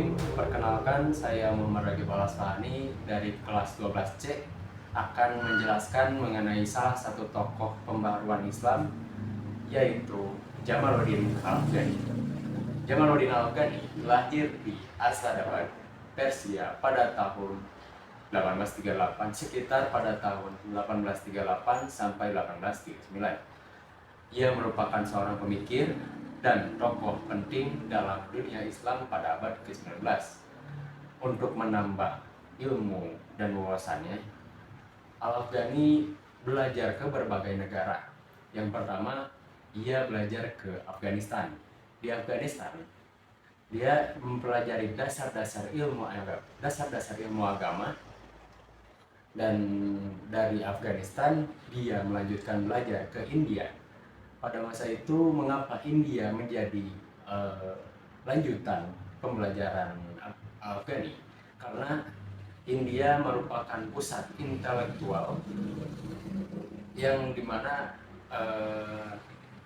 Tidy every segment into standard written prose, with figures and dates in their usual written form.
Bismillahirrahmanirrahim. Perkenalkan, saya Muhammad Ragib Alasfahani dari kelas 12C akan menjelaskan mengenai salah satu tokoh pembaharuan Islam, yaitu Jamaluddin Al-Afghani. Jamaluddin Al-Afghani lahir di Asadabad, Persia pada tahun 1838, sekitar pada tahun 1838 sampai 1839. Ia merupakan seorang pemikir dan tokoh penting dalam dunia Islam pada abad ke-19. Untuk menambah ilmu dan wawasannya, Al-Afghani belajar ke berbagai negara. Yang pertama, ia belajar ke Afghanistan. Di Afghanistan, dia mempelajari dasar-dasar ilmu agama, dan dari Afghanistan dia melanjutkan belajar ke India. Pada masa itu, mengapa India menjadi lanjutan pembelajaran Afghani? Karena India merupakan pusat intelektual yang dimana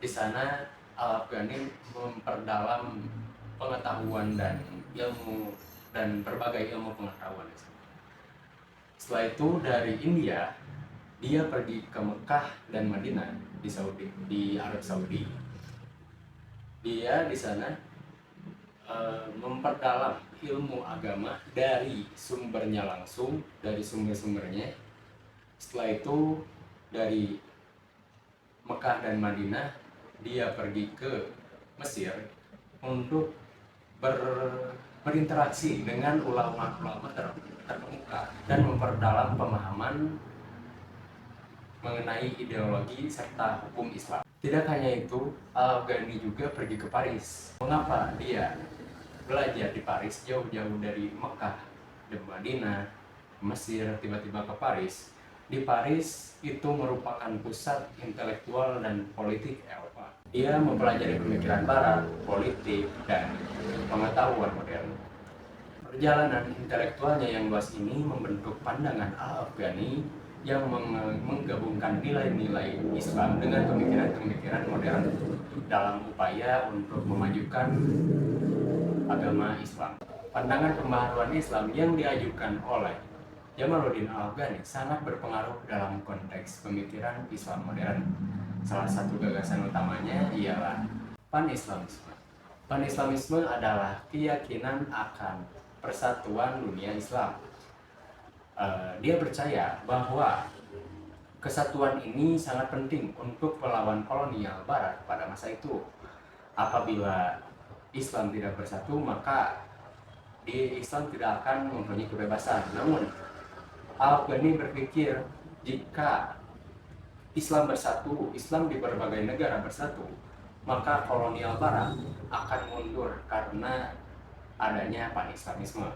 di sana Al-Afghani memperdalam pengetahuan dan ilmu dan berbagai ilmu pengetahuan. Setelah itu dari India dia pergi ke Mekah dan Madinah di Arab Saudi. Dia di sana memperdalam ilmu agama dari sumbernya langsung, dari sumber-sumbernya. Setelah itu dari Mekah dan Madinah dia pergi ke Mesir untuk berinteraksi dengan ulama-ulama terkemuka dan memperdalam pemahaman mengenai ideologi serta hukum Islam. Tidak hanya itu, Al-Afghani juga pergi ke Paris. Mengapa dia belajar di Paris, jauh-jauh dari Mekah dan Madinah, Mesir, tiba-tiba ke Paris? Di Paris itu merupakan pusat intelektual dan politik Eropa. Dia mempelajari pemikiran Barat, politik, dan pengetahuan modern. Perjalanan intelektualnya yang luas ini membentuk pandangan Al-Afghani yang menggabungkan nilai-nilai Islam dengan pemikiran-pemikiran modern dalam upaya untuk memajukan agama Islam. Pandangan pembaharuan Islam yang diajukan oleh Jamaluddin Al-Afghani sangat berpengaruh dalam konteks pemikiran Islam modern. Salah satu gagasan utamanya ialah Pan-Islamisme. Pan-Islamisme adalah keyakinan akan persatuan dunia Islam. Dia percaya bahwa kesatuan ini sangat penting untuk melawan kolonial Barat pada masa itu. Apabila Islam tidak bersatu, maka Islam tidak akan mempunyai kebebasan. Namun Al-Afghani berpikir jika Islam bersatu, Islam di berbagai negara bersatu, maka kolonial Barat akan mundur karena adanya Pan-Islamisme.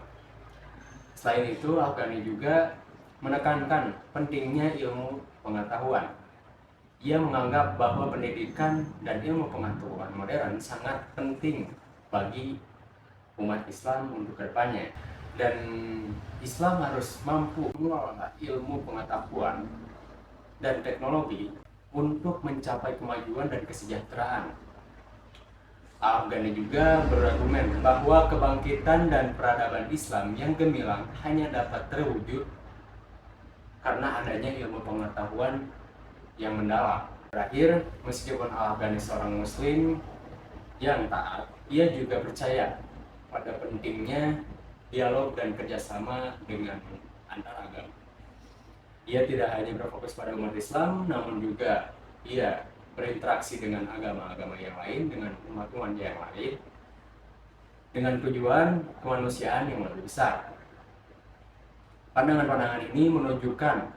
Selain itu, Al-Afghani juga menekankan pentingnya ilmu pengetahuan. Ia menganggap bahwa pendidikan dan ilmu pengetahuan modern sangat penting bagi umat Islam untuk kedepannya. Dan Islam harus mampu mengelola ilmu pengetahuan dan teknologi untuk mencapai kemajuan dan kesejahteraan. Al-Afghani juga berargumen bahwa kebangkitan dan peradaban Islam yang gemilang hanya dapat terwujud karena adanya ilmu pengetahuan yang mendalam. Terakhir, meskipun Al-Afghani seorang Muslim yang taat, ia juga percaya pada pentingnya dialog dan kerjasama dengan antar agama. Ia tidak hanya berfokus pada umat Islam, namun juga ia berinteraksi dengan agama-agama yang lain, dengan umat-umat yang lain, dengan tujuan kemanusiaan yang lebih besar. Pandangan-pandangan ini menunjukkan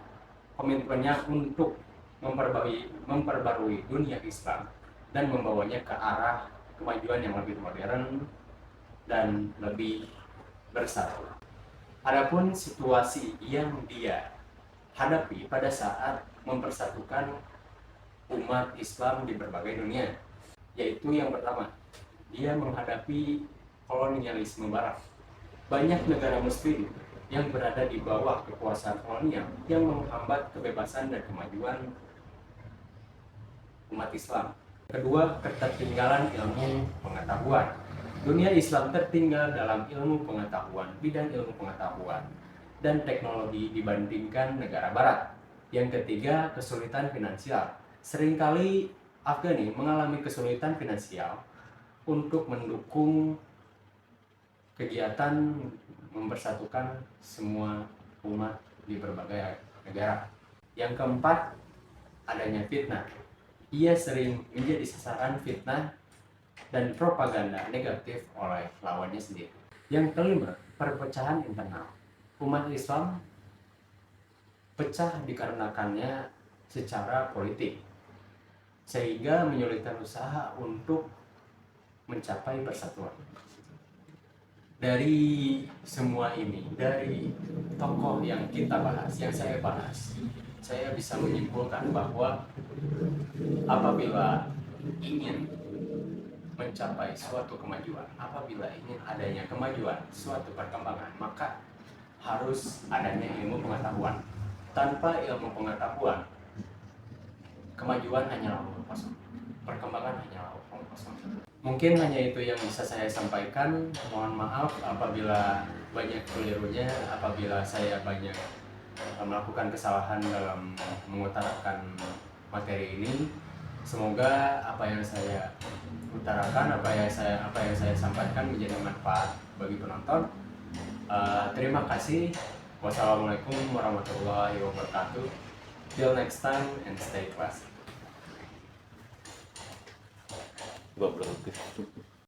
komitmennya untuk memperbarui dunia Islam dan membawanya ke arah kemajuan yang lebih modern dan lebih bersatu. Adapun situasi yang dia hadapi pada saat mempersatukan umat Islam di berbagai dunia, yaitu yang pertama, dia menghadapi kolonialisme Barat. Banyak negara Muslim yang berada di bawah kekuasaan kolonial yang menghambat kebebasan dan kemajuan umat Islam. Kedua, ketertinggalan ilmu pengetahuan. Dunia Islam tertinggal dalam ilmu pengetahuan, bidang ilmu pengetahuan dan teknologi dibandingkan negara barat. Yang ketiga, kesulitan finansial. Seringkali Afghani mengalami kesulitan finansial untuk mendukung kegiatan mempersatukan semua umat di berbagai negara. Yang keempat, adanya fitnah. Ia sering menjadi sasaran fitnah dan propaganda negatif oleh lawannya sendiri. Yang kelima, perpecahan internal. Umat Islam pecah dikarenakannya secara politik, sehingga menyulitkan usaha untuk mencapai persatuan. Dari semua ini, dari tokoh yang kita bahas, yang saya bahas, saya bisa menyimpulkan bahwa apabila ingin mencapai suatu kemajuan, apabila ingin adanya kemajuan, suatu perkembangan, maka harus adanya ilmu pengetahuan. Tanpa ilmu pengetahuan, kemajuan hanyalah omong kosong, perkembangan hanyalah omong kosong. Mungkin hanya itu yang bisa saya sampaikan. Mohon maaf apabila banyak kelirunya, apabila saya banyak melakukan kesalahan dalam mengutarakan materi ini. Semoga apa yang saya utarakan, apa yang saya sampaikan menjadi manfaat bagi penonton. Terima kasih. Wassalamualaikum warahmatullahi wabarakatuh. Till next time and stay classy. Goblok.